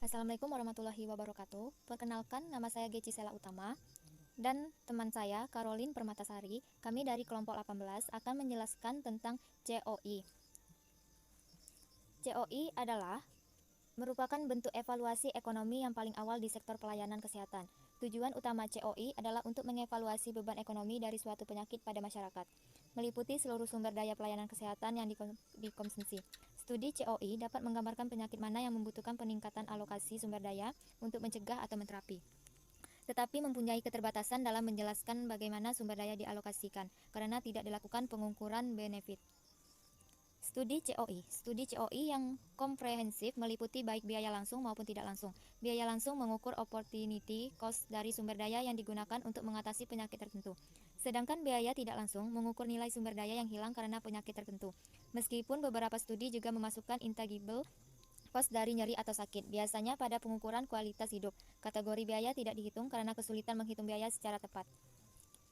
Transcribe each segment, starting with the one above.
Assalamualaikum warahmatullahi wabarakatuh. Perkenalkan, nama saya Geci Sela Utama dan teman saya Caroline Permatasari. Kami dari kelompok 18 akan menjelaskan tentang COI. COI adalah merupakan bentuk evaluasi ekonomi yang paling awal di sektor pelayanan kesehatan. Tujuan utama COI adalah untuk mengevaluasi beban ekonomi dari suatu penyakit pada masyarakat, meliputi seluruh sumber daya pelayanan kesehatan yang dikonsumsi. Studi COI dapat menggambarkan penyakit mana yang membutuhkan peningkatan alokasi sumber daya untuk mencegah atau menterapi, tetapi mempunyai keterbatasan dalam menjelaskan bagaimana sumber daya dialokasikan karena tidak dilakukan pengukuran benefit. Studi COI yang komprehensif meliputi baik biaya langsung maupun tidak langsung. Biaya langsung mengukur opportunity cost dari sumber daya yang digunakan untuk mengatasi penyakit tertentu. Sedangkan biaya tidak langsung mengukur nilai sumber daya yang hilang karena penyakit tertentu. Meskipun beberapa studi juga memasukkan intangible cost dari nyeri atau sakit, biasanya pada pengukuran kualitas hidup. Kategori biaya tidak dihitung karena kesulitan menghitung biaya secara tepat.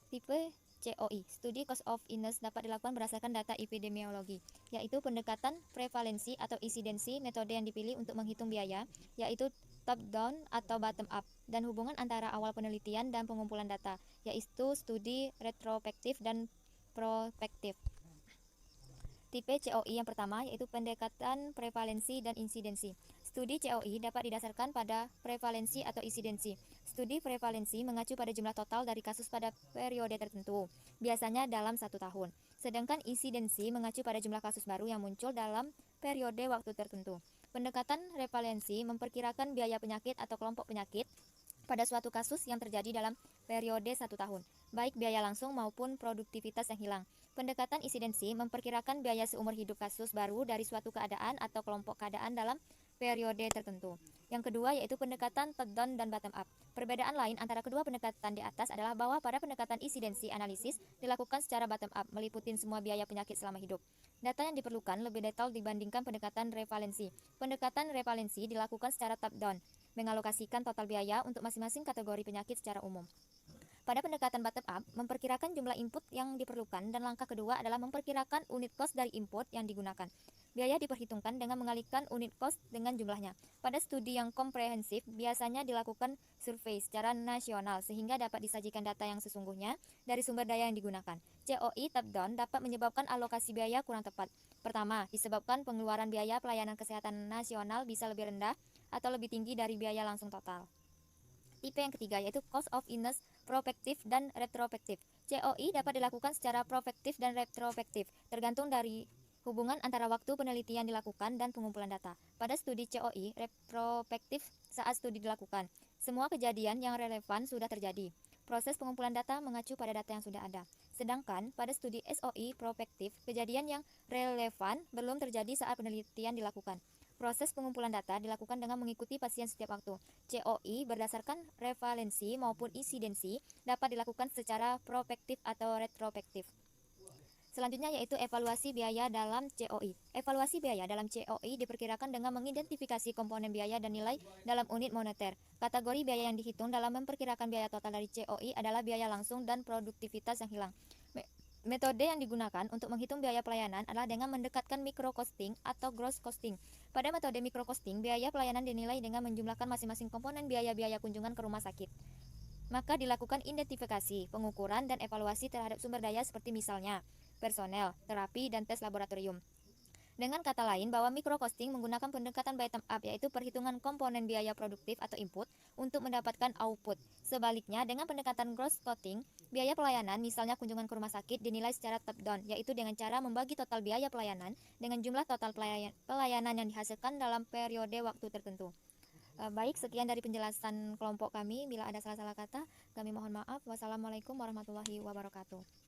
Tipe COI, studi cost of illness dapat dilakukan berdasarkan data epidemiologi, yaitu pendekatan prevalensi atau insidensi. Metode yang dipilih untuk menghitung biaya, yaitu top down atau bottom up, dan hubungan antara awal penelitian dan pengumpulan data, yaitu studi retrospektif dan prospektif. Tipe COI yang pertama yaitu pendekatan prevalensi dan insidensi. Studi COI dapat didasarkan pada prevalensi atau insidensi. Studi prevalensi mengacu pada jumlah total dari kasus pada periode tertentu, biasanya dalam 1 tahun. Sedangkan insidensi mengacu pada jumlah kasus baru yang muncul dalam periode waktu tertentu. Pendekatan prevalensi memperkirakan biaya penyakit atau kelompok penyakit pada suatu kasus yang terjadi dalam periode 1 tahun, baik biaya langsung maupun produktivitas yang hilang. Pendekatan insidensi memperkirakan biaya seumur hidup kasus baru dari suatu keadaan atau kelompok keadaan dalam periode tertentu. Yang kedua yaitu pendekatan top down dan bottom up. Perbedaan lain antara kedua pendekatan di atas adalah bahwa pada pendekatan insidensi analisis dilakukan secara bottom up, meliputi semua biaya penyakit selama hidup. Data yang diperlukan lebih detail dibandingkan pendekatan revalensi. Pendekatan revalensi dilakukan secara top down, mengalokasikan total biaya untuk masing-masing kategori penyakit secara umum. Pada pendekatan bottom up, memperkirakan jumlah input yang diperlukan, dan langkah kedua adalah memperkirakan unit cost dari input yang digunakan. Biaya diperhitungkan dengan mengalihkan unit cost dengan jumlahnya. Pada studi yang komprehensif, biasanya dilakukan survei secara nasional sehingga dapat disajikan data yang sesungguhnya dari sumber daya yang digunakan. COI top down dapat menyebabkan alokasi biaya kurang tepat. Pertama, disebabkan pengeluaran biaya pelayanan kesehatan nasional bisa lebih rendah atau lebih tinggi dari biaya langsung total. Tipe yang ketiga yaitu cost of illness prospektif dan retrospektif. COI dapat dilakukan secara prospektif dan retrospektif, tergantung dari hubungan antara waktu penelitian dilakukan dan pengumpulan data. Pada studi COI retrospektif, saat studi dilakukan, semua kejadian yang relevan sudah terjadi. Proses pengumpulan data mengacu pada data yang sudah ada. Sedangkan pada studi SOI prospektif, kejadian yang relevan belum terjadi saat penelitian dilakukan. Proses pengumpulan data dilakukan dengan mengikuti pasien setiap waktu. COI berdasarkan revalensi maupun insidensi dapat dilakukan secara prospektif atau retrospektif. Selanjutnya yaitu evaluasi biaya dalam COI. Evaluasi biaya dalam COI diperkirakan dengan mengidentifikasi komponen biaya dan nilai dalam unit moneter. Kategori biaya yang dihitung dalam memperkirakan biaya total dari COI adalah biaya langsung dan produktivitas yang hilang. Metode yang digunakan untuk menghitung biaya pelayanan adalah dengan mendekatkan micro costing atau gross costing. Pada metode micro costing, biaya pelayanan dinilai dengan menjumlahkan masing-masing komponen biaya-biaya kunjungan ke rumah sakit. Maka dilakukan identifikasi, pengukuran, dan evaluasi terhadap sumber daya seperti misalnya personel, terapi, dan tes laboratorium. Dengan kata lain, bahwa micro costing menggunakan pendekatan bottom up, yaitu perhitungan komponen biaya produktif atau input untuk mendapatkan output. Sebaliknya, dengan pendekatan gross costing, biaya pelayanan, misalnya kunjungan ke rumah sakit, dinilai secara top down, yaitu dengan cara membagi total biaya pelayanan dengan jumlah total pelayanan yang dihasilkan dalam periode waktu tertentu. Baik, sekian dari penjelasan kelompok kami. Bila ada salah-salah kata, kami mohon maaf. Wassalamualaikum warahmatullahi wabarakatuh.